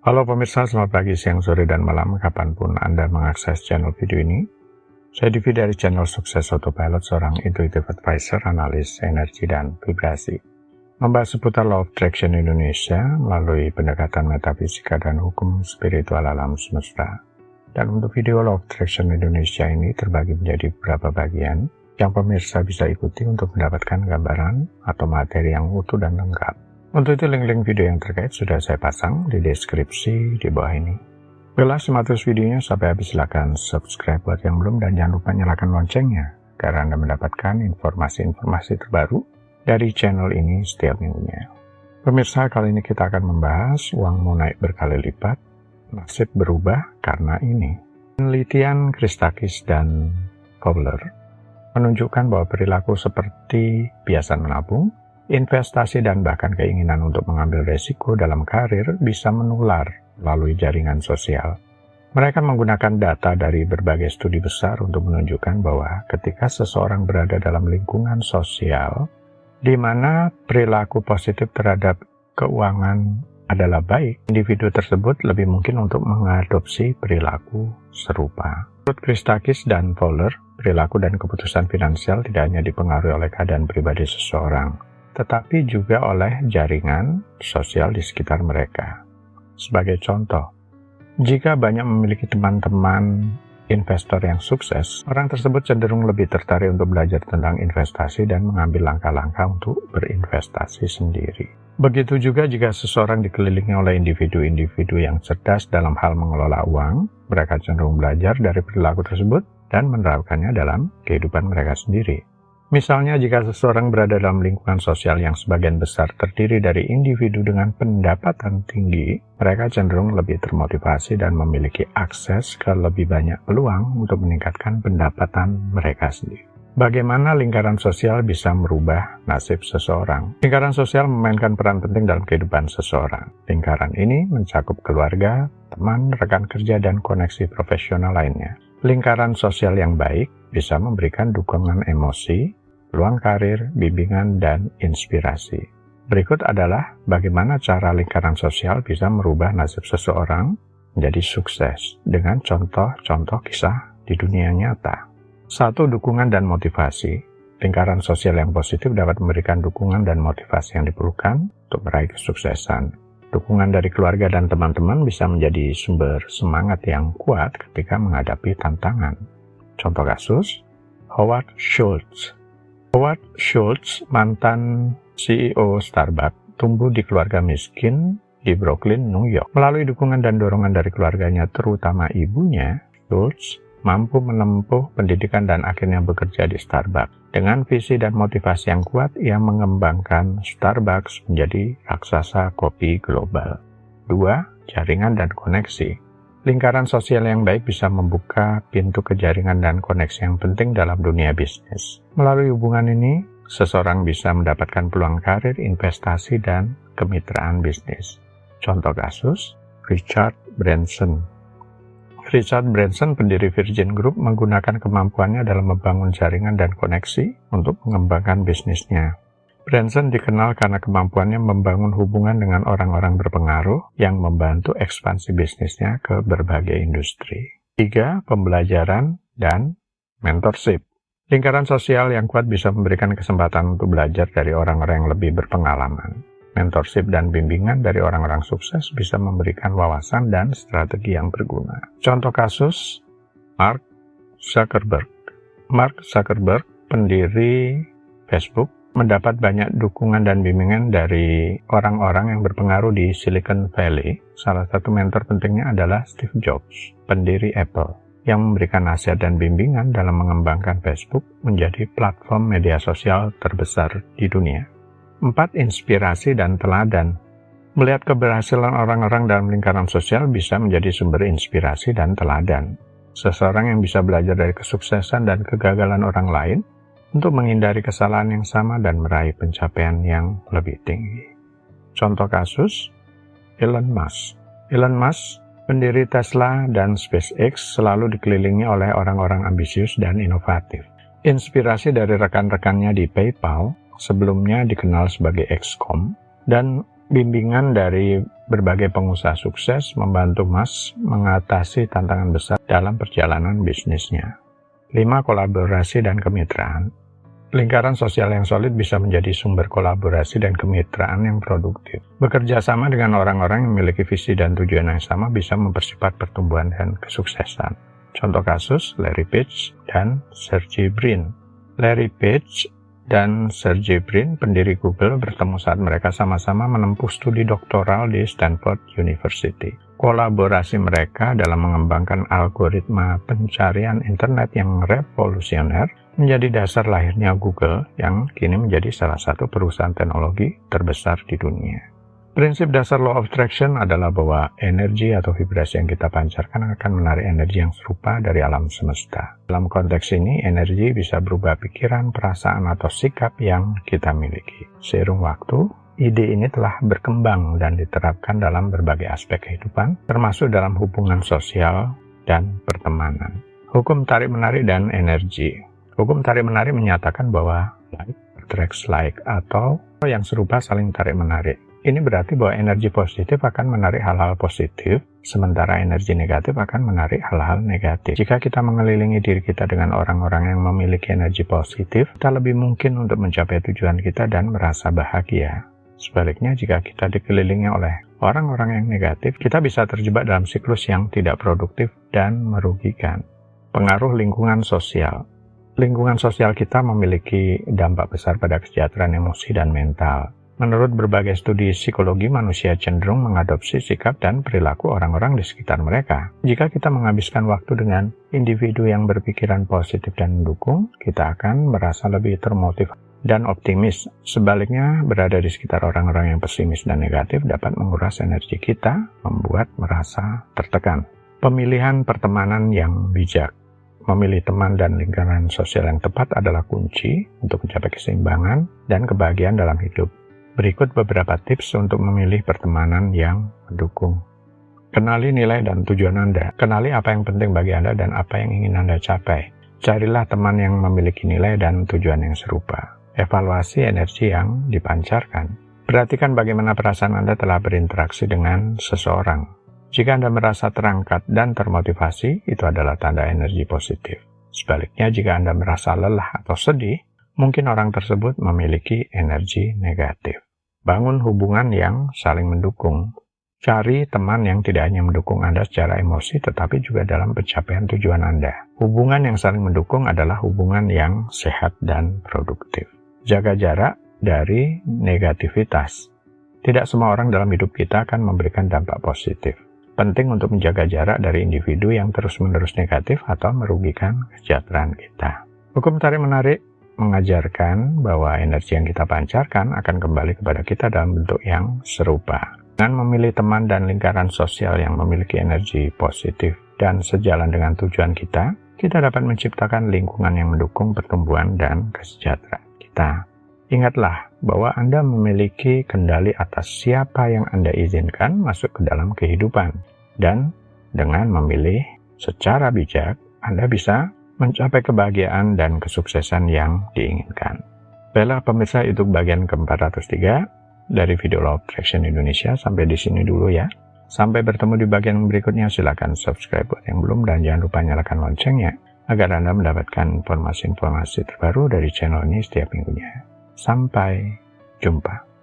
Halo pemirsa, selamat pagi, siang, sore, dan malam kapanpun Anda mengakses channel video ini. Saya Divi dari channel Sukses Autopilot, seorang intuitive advisor, analis energi dan vibrasi. Membahas seputar Law of Attraction Indonesia melalui pendekatan metafisika dan hukum spiritual alam semesta. Dan untuk video Law of Attraction Indonesia ini terbagi menjadi beberapa bagian yang pemirsa bisa ikuti untuk mendapatkan gambaran atau materi yang utuh dan lengkap. Untuk itu link-link video yang terkait sudah saya pasang di deskripsi di bawah ini. Bila simak terus videonya sampai habis, silahkan subscribe buat yang belum dan jangan lupa nyalakan loncengnya agar Anda mendapatkan informasi-informasi terbaru dari channel ini setiap minggunya. Pemirsa, kali ini kita akan membahas uang mau naik berkali lipat, nasib berubah karena ini. Penelitian Christakis dan Fowler menunjukkan bahwa perilaku seperti biasa menabung, investasi, dan bahkan keinginan untuk mengambil resiko dalam karir bisa menular melalui jaringan sosial. Mereka menggunakan data dari berbagai studi besar untuk menunjukkan bahwa ketika seseorang berada dalam lingkungan sosial di mana perilaku positif terhadap keuangan adalah baik, individu tersebut lebih mungkin untuk mengadopsi perilaku serupa. Menurut Christakis dan Fowler, perilaku dan keputusan finansial tidak hanya dipengaruhi oleh keadaan pribadi seseorang, tetapi juga oleh jaringan sosial di sekitar mereka. Sebagai contoh, jika banyak memiliki teman-teman investor yang sukses, orang tersebut cenderung lebih tertarik untuk belajar tentang investasi dan mengambil langkah-langkah untuk berinvestasi sendiri. Begitu juga jika seseorang dikelilingi oleh individu-individu yang cerdas dalam hal mengelola uang, mereka cenderung belajar dari perilaku tersebut dan menerapkannya dalam kehidupan mereka sendiri. Misalnya, jika seseorang berada dalam lingkungan sosial yang sebagian besar terdiri dari individu dengan pendapatan tinggi, mereka cenderung lebih termotivasi dan memiliki akses ke lebih banyak peluang untuk meningkatkan pendapatan mereka sendiri. Bagaimana lingkaran sosial bisa merubah nasib seseorang? Lingkaran sosial memainkan peran penting dalam kehidupan seseorang. Lingkaran ini mencakup keluarga, teman, rekan kerja, dan koneksi profesional lainnya. Lingkaran sosial yang baik bisa memberikan dukungan emosi, peluang karir, bimbingan, dan inspirasi. Berikut adalah bagaimana cara lingkaran sosial bisa merubah nasib seseorang menjadi sukses dengan contoh-contoh kisah di dunia nyata. 1. Dukungan dan motivasi. Lingkaran sosial yang positif dapat memberikan dukungan dan motivasi yang diperlukan untuk meraih kesuksesan. Dukungan dari keluarga dan teman-teman bisa menjadi sumber semangat yang kuat ketika menghadapi tantangan. Contoh kasus, Howard Schultz. Howard Schultz, mantan CEO Starbucks, tumbuh di keluarga miskin di Brooklyn, New York. Melalui dukungan dan dorongan dari keluarganya, terutama ibunya, Schultz mampu menempuh pendidikan dan akhirnya bekerja di Starbucks. Dengan visi dan motivasi yang kuat, ia mengembangkan Starbucks menjadi raksasa kopi global. 2. Jaringan dan koneksi. Lingkaran sosial yang baik bisa membuka pintu ke jaringan dan koneksi yang penting dalam dunia bisnis. Melalui hubungan ini, seseorang bisa mendapatkan peluang karir, investasi, dan kemitraan bisnis. Contoh kasus, Richard Branson. Richard Branson, pendiri Virgin Group, menggunakan kemampuannya dalam membangun jaringan dan koneksi untuk mengembangkan bisnisnya. Branson dikenal karena kemampuannya membangun hubungan dengan orang-orang berpengaruh yang membantu ekspansi bisnisnya ke berbagai industri. 3. Pembelajaran dan mentorship. Lingkaran sosial yang kuat bisa memberikan kesempatan untuk belajar dari orang-orang yang lebih berpengalaman. Mentorship dan bimbingan dari orang-orang sukses bisa memberikan wawasan dan strategi yang berguna. Contoh kasus, Mark Zuckerberg. Mark Zuckerberg, pendiri Facebook, mendapat banyak dukungan dan bimbingan dari orang-orang yang berpengaruh di Silicon Valley. Salah satu mentor pentingnya adalah Steve Jobs, pendiri Apple, yang memberikan nasihat dan bimbingan dalam mengembangkan Facebook menjadi platform media sosial terbesar di dunia. 4. Inspirasi dan teladan. Melihat keberhasilan orang-orang dalam lingkaran sosial bisa menjadi sumber inspirasi dan teladan. Seseorang yang bisa belajar dari kesuksesan dan kegagalan orang lain untuk menghindari kesalahan yang sama dan meraih pencapaian yang lebih tinggi. Contoh kasus, Elon Musk. Elon Musk, pendiri Tesla dan SpaceX, selalu dikelilingi oleh orang-orang ambisius dan inovatif. Inspirasi dari rekan-rekannya di PayPal, sebelumnya dikenal sebagai XCOM, dan Bimbingan dari berbagai pengusaha sukses membantu Mas mengatasi tantangan besar dalam perjalanan bisnisnya. 5. Kolaborasi dan kemitraan. Lingkaran sosial yang solid bisa menjadi sumber kolaborasi dan kemitraan yang produktif. Bekerja sama dengan orang-orang yang memiliki visi dan tujuan yang sama bisa mempercepat pertumbuhan dan kesuksesan. Contoh kasus, Larry Page dan Sergey Brin. Larry Page dan Sergey Brin, pendiri Google, bertemu saat mereka sama-sama menempuh studi doktoral di Stanford University. Kolaborasi mereka dalam mengembangkan algoritma pencarian internet yang revolusioner menjadi dasar lahirnya Google yang kini menjadi salah satu perusahaan teknologi terbesar di dunia. Prinsip dasar Law of Attraction adalah bahwa energi atau vibrasi yang kita pancarkan akan menarik energi yang serupa dari alam semesta. Dalam konteks ini, energi bisa berubah pikiran, perasaan, atau sikap yang kita miliki. Seiring waktu, ide ini telah berkembang dan diterapkan dalam berbagai aspek kehidupan, termasuk dalam hubungan sosial dan pertemanan. Hukum tarik-menarik dan energi. Hukum tarik-menarik menyatakan bahwa like attracts like, atau yang serupa saling tarik-menarik. Ini berarti bahwa energi positif akan menarik hal-hal positif, sementara energi negatif akan menarik hal-hal negatif. Jika kita mengelilingi diri kita dengan orang-orang yang memiliki energi positif, kita lebih mungkin untuk mencapai tujuan kita dan merasa bahagia. Sebaliknya, jika kita dikelilingi oleh orang-orang yang negatif, kita bisa terjebak dalam siklus yang tidak produktif dan merugikan. Pengaruh lingkungan sosial. Lingkungan sosial kita memiliki dampak besar pada kesejahteraan emosi dan mental. Menurut berbagai studi psikologi, manusia cenderung mengadopsi sikap dan perilaku orang-orang di sekitar mereka. Jika kita menghabiskan waktu dengan individu yang berpikiran positif dan mendukung, kita akan merasa lebih termotivasi dan optimis. Sebaliknya, berada di sekitar orang-orang yang pesimis dan negatif dapat menguras energi kita, membuat merasa tertekan. Pemilihan pertemanan yang bijak. Memilih teman dan lingkaran sosial yang tepat adalah kunci untuk mencapai keseimbangan dan kebahagiaan dalam hidup. Berikut beberapa tips untuk memilih pertemanan yang mendukung. Kenali nilai dan tujuan Anda. Kenali apa yang penting bagi Anda dan apa yang ingin Anda capai. Carilah teman yang memiliki nilai dan tujuan yang serupa. Evaluasi energi yang dipancarkan. Perhatikan bagaimana perasaan Anda telah berinteraksi dengan seseorang. Jika Anda merasa terangkat dan termotivasi, itu adalah tanda energi positif. Sebaliknya, jika Anda merasa lelah atau sedih, mungkin orang tersebut memiliki energi negatif. Bangun hubungan yang saling mendukung. Cari teman yang tidak hanya mendukung Anda secara emosi, tetapi juga dalam pencapaian tujuan Anda. Hubungan yang saling mendukung adalah hubungan yang sehat dan produktif. Jaga jarak dari negativitas. Tidak semua orang dalam hidup kita akan memberikan dampak positif. Penting untuk menjaga jarak dari individu yang terus-menerus negatif atau merugikan kesejahteraan kita. Hukum tarik-menarik mengajarkan bahwa energi yang kita pancarkan akan kembali kepada kita dalam bentuk yang serupa. Dengan memilih teman dan lingkaran sosial yang memiliki energi positif dan sejalan dengan tujuan kita, kita dapat menciptakan lingkungan yang mendukung pertumbuhan dan kesejahteraan kita. Ingatlah bahwa Anda memiliki kendali atas siapa yang Anda izinkan masuk ke dalam kehidupan. Dan dengan memilih secara bijak, Anda bisa mencapai kebahagiaan dan kesuksesan yang diinginkan. Baiklah pemirsa, itu bagian ke-403 dari video Law of Attraction Indonesia. Sampai di sini dulu ya. Sampai bertemu di bagian berikutnya. Silakan subscribe buat yang belum dan jangan lupa nyalakan loncengnya agar Anda mendapatkan informasi-informasi terbaru dari channel ini setiap minggunya. Sampai jumpa.